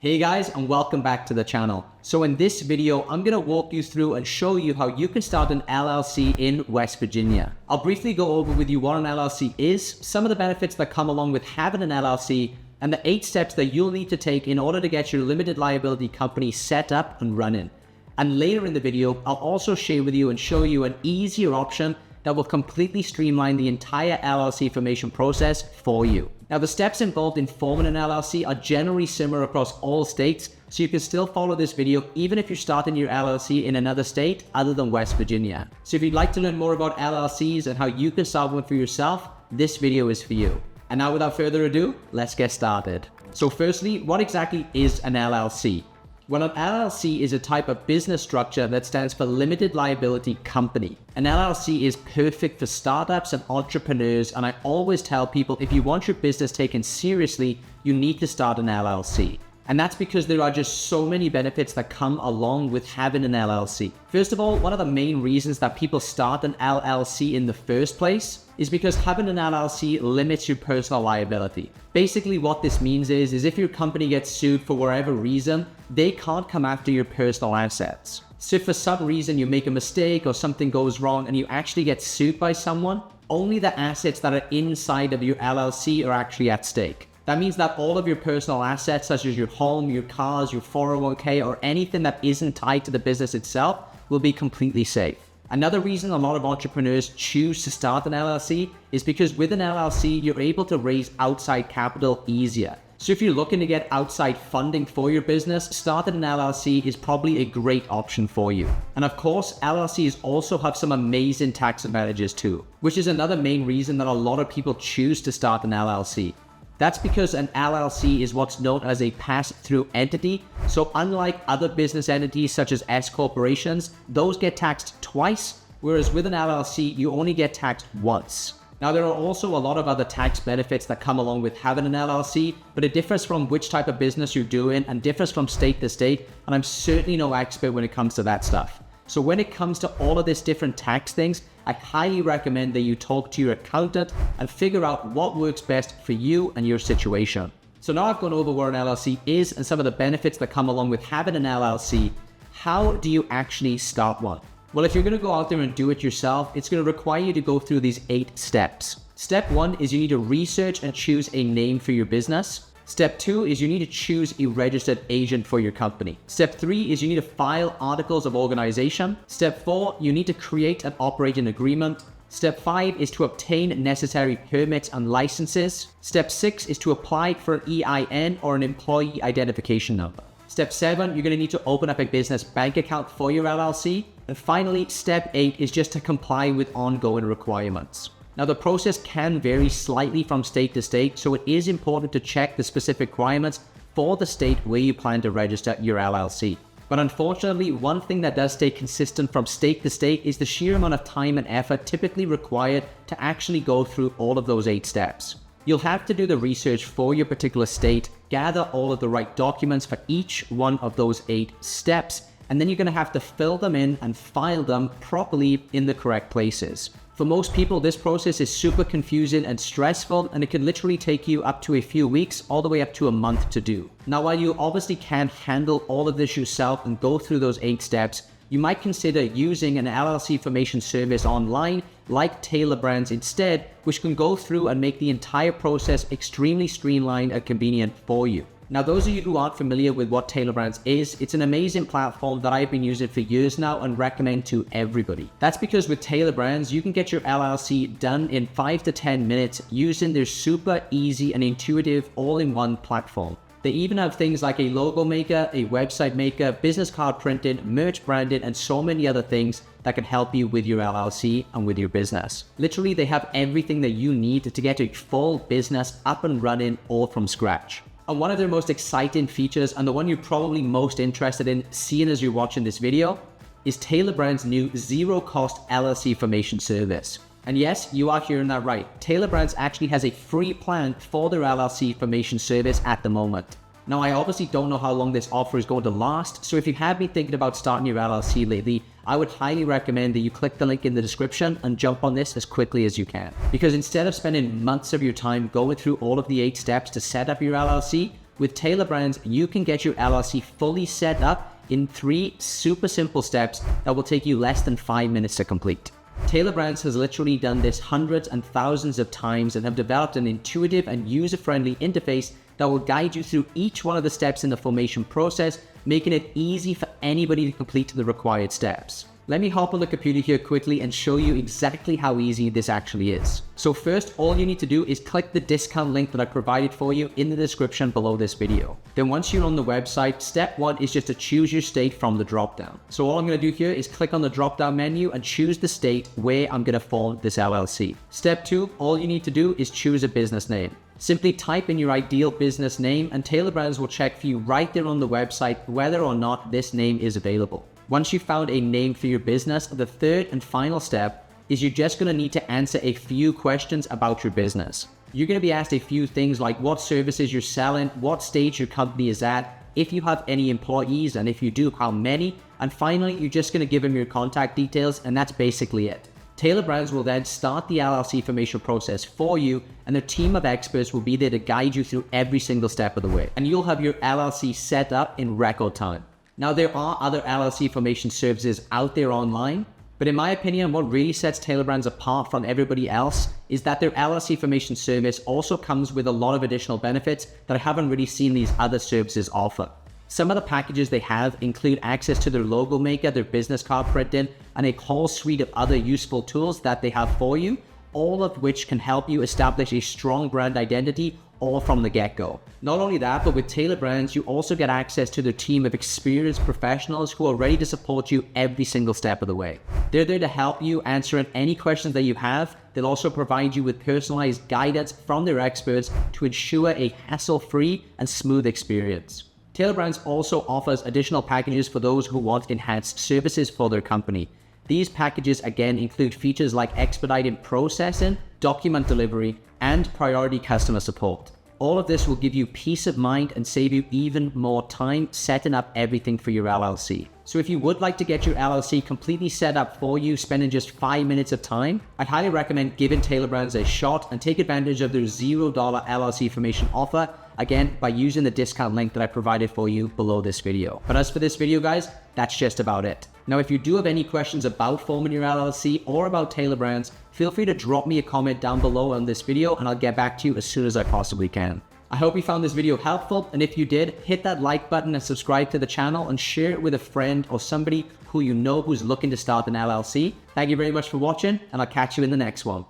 Hey guys, and welcome back to the channel. So in this video, I'm gonna walk you through and show you how you can start an LLC in West Virginia. I'll briefly go over with you what an LLC is, some of the benefits that come along with having an LLC, and the 8 steps that you'll need to take in order to get your limited liability company set up and running. And later in the video, I'll also share with you and show you an easier option that will completely streamline the entire LLC formation process for you. Now, the steps involved in forming an LLC are generally similar across all states, so you can still follow this video even if you're starting your LLC in another state other than West Virginia. So if you'd like to learn more about LLCs and how you can start one for yourself, this video is for you. And now without further ado, let's get started. So firstly, what exactly is an LLC? Well, an LLC is a type of business structure that stands for Limited Liability Company. An LLC is perfect for startups and entrepreneurs, and I always tell people if you want your business taken seriously, you need to start an LLC. And that's because there are just so many benefits that come along with having an LLC. First of all, one of the main reasons that people start an LLC in the first place is because having an LLC limits your personal liability. Basically what this means is if your company gets sued for whatever reason, they can't come after your personal assets. So if for some reason you make a mistake or something goes wrong and you actually get sued by someone, only the assets that are inside of your LLC are actually at stake. That means that all of your personal assets, such as your home, your cars, your 401k, or anything that isn't tied to the business itself, will be completely safe. Another reason a lot of entrepreneurs choose to start an LLC is because with an LLC, you're able to raise outside capital easier. So if you're looking to get outside funding for your business, starting an LLC is probably a great option for you. And of course, LLCs also have some amazing tax advantages too, which is another main reason that a lot of people choose to start an LLC. That's because an LLC is what's known as a pass-through entity. So unlike other business entities such as S corporations, those get taxed twice, whereas with an LLC, you only get taxed once. Now, there are also a lot of other tax benefits that come along with having an LLC, but it differs from which type of business you're doing and differs from state to state, and I'm certainly no expert when it comes to that stuff. So when it comes to all of these different tax things, I highly recommend that you talk to your accountant and figure out what works best for you and your situation. So now I've gone over what an LLC is and some of the benefits that come along with having an LLC. How do you actually start one? Well, if you're going to go out there and do it yourself, it's going to require you to go through these 8 steps. Step 1 is you need to research and choose a name for your business. Step 2 is you need to choose a registered agent for your company. Step 3 is you need to file articles of organization. Step 4, you need to create and operate an agreement. Step 5 is to obtain necessary permits and licenses. Step 6 is to apply for an EIN or an employee identification number. Step 7, you're going to need to open up a business bank account for your LLC. And finally, step 8 is just to comply with ongoing requirements. Now, the process can vary slightly from state to state, so it is important to check the specific requirements for the state where you plan to register your LLC. But unfortunately, one thing that does stay consistent from state to state is the sheer amount of time and effort typically required to actually go through all of those 8 steps. You'll have to do the research for your particular state, gather all of the right documents for each one of those 8 steps, and then you're going to have to fill them in and file them properly in the correct places. For most people, this process is super confusing and stressful, and it can literally take you up to a few weeks, all the way up to a month to do. Now, while you obviously can't handle all of this yourself and go through those 8 steps, you might consider using an LLC formation service online like Tailor Brands instead, which can go through and make the entire process extremely streamlined and convenient for you. Now, those of you who aren't familiar with what Tailor Brands is, it's an amazing platform that I've been using for years now and recommend to everybody. That's because with Tailor Brands, you can get your LLC done in 5 to 10 minutes using their super easy and intuitive all-in-one platform. They even have things like a logo maker, a website maker, business card printing, merch branding, and so many other things that can help you with your LLC and with your business. Literally, they have everything that you need to get a full business up and running all from scratch. And one of their most exciting features, and the one you're probably most interested in seeing as you're watching this video, is Tailor Brands' new zero-cost LLC formation service. And yes, you are hearing that right. Tailor Brands actually has a free plan for their LLC formation service at the moment. Now, I obviously don't know how long this offer is going to last, so if you have been thinking about starting your LLC lately, I would highly recommend that you click the link in the description and jump on this as quickly as you can. Because instead of spending months of your time going through all of the 8 steps to set up your LLC, With Tailor Brands, you can get your LLC fully set up in 3 super simple steps that will take you less than 5 minutes to complete. Tailor Brands has literally done this hundreds and thousands of times and have developed an intuitive and user-friendly interface that will guide you through each one of the steps in the formation process, making it easy for anybody to complete the required steps. Let me hop on the computer here quickly and show you exactly how easy this actually is. So first, all you need to do is click the discount link that I provided for you in the description below this video. Then once you're on the website, step 1 is just to choose your state from the dropdown. So all I'm going to do here is click on the dropdown menu and choose the state where I'm going to form this LLC. Step 2, all you need to do is choose a business name. Simply type in your ideal business name and Tailor Brands will check for you right there on the website whether or not this name is available. Once you've found a name for your business, the third and final step is you're just going to need to answer a few questions about your business. You're going to be asked a few things like what services you're selling, what stage your company is at, if you have any employees, and if you do, how many. And finally, you're just going to give them your contact details, and that's basically it. Tailor Brands will then start the LLC formation process for you, and a team of experts will be there to guide you through every single step of the way. And you'll have your LLC set up in record time. Now, there are other LLC formation services out there online, but in my opinion, what really sets Tailor Brands apart from everybody else is that their LLC formation service also comes with a lot of additional benefits that I haven't really seen these other services offer. Some of the packages they have include access to their logo maker, their business card printing, and a whole suite of other useful tools that they have for you, all of which can help you establish a strong brand identity all from the get-go. Not only that, but with Tailor Brands, you also get access to their team of experienced professionals who are ready to support you every single step of the way. They're there to help you answer any questions that you have. They'll also provide you with personalized guidance from their experts to ensure a hassle-free and smooth experience. Tailor Brands also offers additional packages for those who want enhanced services for their company. These packages again include features like expedited processing, document delivery, and priority customer support. All of this will give you peace of mind and save you even more time setting up everything for your LLC. So if you would like to get your LLC completely set up for you, spending just 5 minutes of time, I'd highly recommend giving Tailor Brands a shot and take advantage of their $0 LLC formation offer, again, by using the discount link that I provided for you below this video. But as for this video, guys, that's just about it. Now, if you do have any questions about forming your LLC or about Tailor Brands, feel free to drop me a comment down below on this video and I'll get back to you as soon as I possibly can. I hope you found this video helpful, and if you did, hit that like button and subscribe to the channel and share it with a friend or somebody who you know who's looking to start an LLC. Thank you very much for watching, and I'll catch you in the next one.